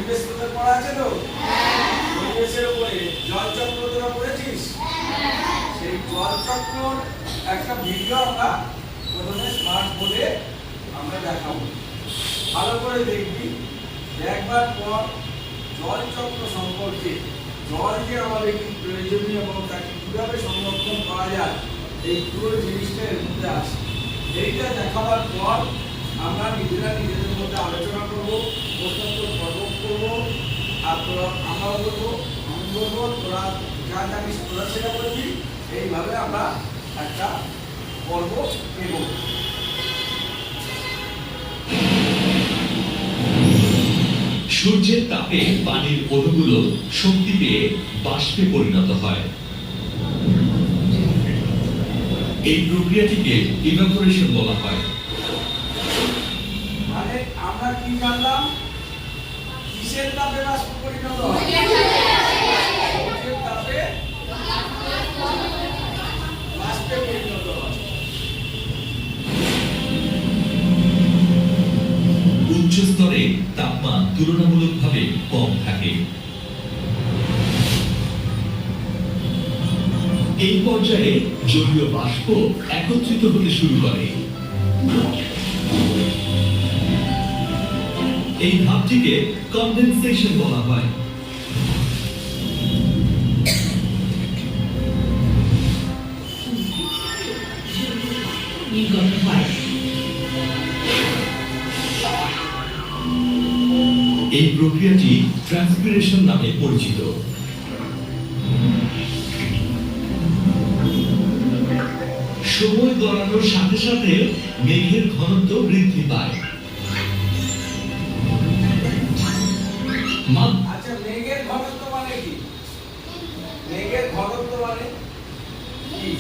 পরিবেশ তোদের পড়া আছে তো? পরিবেশের উপরে জল চক্র তোরা পড়েছিস? সেই জল চক্রর একটা ভিডিও আমরা প্রথমে স্মার্ট বোর্ডে আমরা দেখাবো। ভালো করে দেখবি, দেখবার পর জল চক্র সম্পর্কে, জল যে আমাদের কি প্রয়োজনীয় এবং তাকে কিভাবে সংরক্ষণ করা যায়, এই পুরো জিনিসটা এর মধ্যে আসে। এইটা দেখাবার পর আমরা নিজেরা নিজেদের মধ্যে আলোচনা করবো, প্রশ্নোত্তর পর্ব করবো, আর তোরা আমরাও করবো, আমি বলবো, তোরা যা জানিস তোরা সেটা বলবি। এইভাবে আমরা একটা পর্ব এগোবো। সূর্যের তাপে পানির অণুগুলো শক্তি পেয়ে বাষ্পে পরিণত হয়। এই প্রক্রিয়াটিকে ইভাপোরেশন বলা হয়। মানে আমরা কি জানলাম? কিসের তাপে বাষ্প পরিণত হয়? সূর্যের তাপে বাষ্পে পরিণত হয়। উচ্চ স্তরে তাপমান তুলনামূলকভাবে কম থাকে। এই পর্যায়ে জলীয় বাষ্প একত্রিত হতে শুরু করে। এই ধাপটিকে কনডেনসেশন বলা হয়। এই প্রক্রিয়াটি ট্রান্সপিরেশন নামে পরিচিত। সময় গড়ানোর সাথে সাথে মেঘের ঘনত্ব বৃদ্ধি পায়। আচ্ছা, মেঘের ঘনত্ব মানে কি? মেঘের ঘনত্ব মানে কি?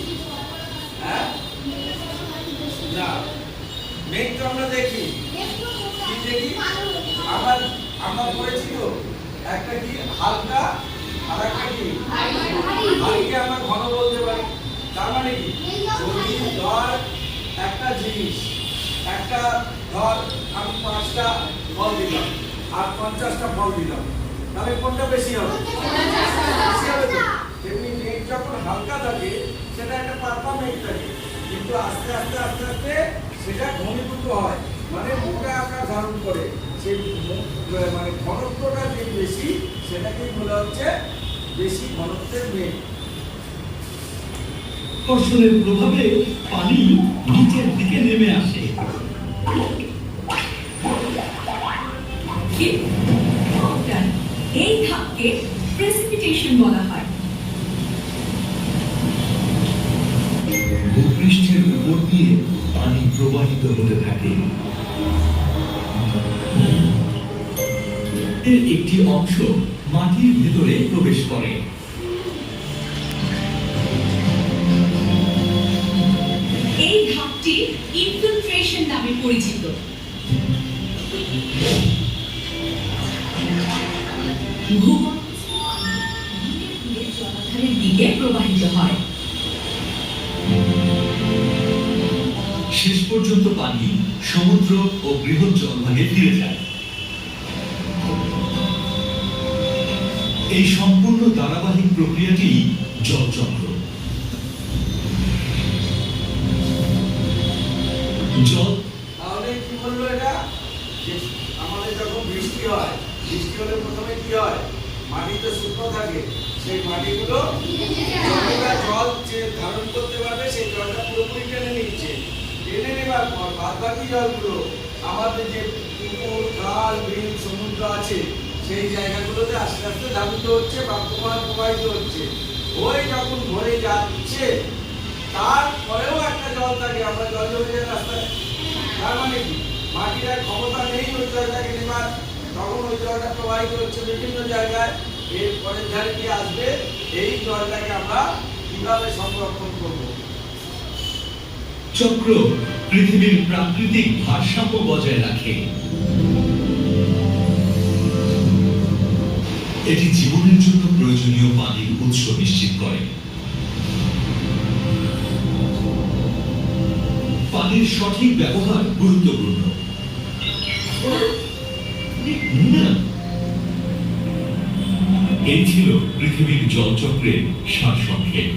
হ্যাঁ, না, মেঘ তো আমরা দেখি, কি দেখি? আমরা পড়েছি তো, একটা কি হালকা আর একটা কি ভারীকে আমরা ঘন বলতে পারি। তার মানে কি, যদি ধর একটা জিনিস, একটা ধর আমি 5টা ফল দিলাম আর 50টা ফল দিলাম, তাহলে কোনটা বেশি হবে? বেশি হবে তো। তেমনি মেঘ যখন হালকা থাকে সেটা একটা পাতলা মেঘ থাকে, কিন্তু আস্তে আস্তে আস্তে আস্তে সেটা ঘনীভূত হয়, মানে মোটা আকার ধারণ করে। সেই মানে ঘনত্বটা যে বেশি, সেটাকেই বলা হচ্ছে বেশি ঘনত্বের মেঘ। আকর্ষণের প্রভাবে পানি নিচের দিকে নেমে আসে। এই ধাপকে প্রেসিপিটেশন বলা হয়। ভূপৃষ্ঠের উপর দিয়ে পানি প্রবাহিত হতে থাকে। এর একটি অংশ মাটির ভেতরে প্রবেশ করে। এই ধাপটি ইনফিলট্রেশন নামে পরিচিত। জলাধারের দিকে প্রবাহিত হয়। শেষ পর্যন্ত পানি সমুদ্র ও বৃহৎ জলভাগে ফিরে যায়। এই সম্পূর্ণ ধারাবাহিক প্রক্রিয়াটি জলচক্র। জল তাহলে কি বললো এটা? যে আমাদের যখন বৃষ্টি হয়, বৃষ্টি হলে প্রথমে কি হয়? মাটিতে শুকনো থাকে, সেই মাটিগুলো যতটা জল যে ধারণ করতে পারবে সেই জলটা পুরোপুরি টেনে নিচ্ছে। টেনে নেবার পর বাদবাকি জলগুলো আমাদের যে পুকুর, খাল, বিল, সমুদ্র আছে, সেই জায়গাগুলোতে আস্তে আস্তে ধাবিত হচ্ছে বা প্রবাহিত হচ্ছে। ওই যখন ভরে যাচ্ছে, তারপরেও একটা জল থাকে, আমরা জল জমে যায় রাস্তায়। তার মানে কি, মাটির আর ক্ষমতা নেই ওই জলটাকে নেবার, তখন ওই জলটা প্রবাহিত হচ্ছে বিভিন্ন জায়গায়। এর পরের ধারে কি আসবে? এই জলটাকে আমরা কিভাবে সংরক্ষণ করব? চক্র পৃথিবীর প্রাকৃতিক ভারসাম্য বজায় রাখে। এটি জীবনের জন্য প্রয়োজনীয় পানির উৎস নিশ্চিত করে। পানির সঠিক ব্যবহার গুরুত্বপূর্ণ। এই ছিল পৃথিবীর জলচক্রের সারসংক্ষেপ।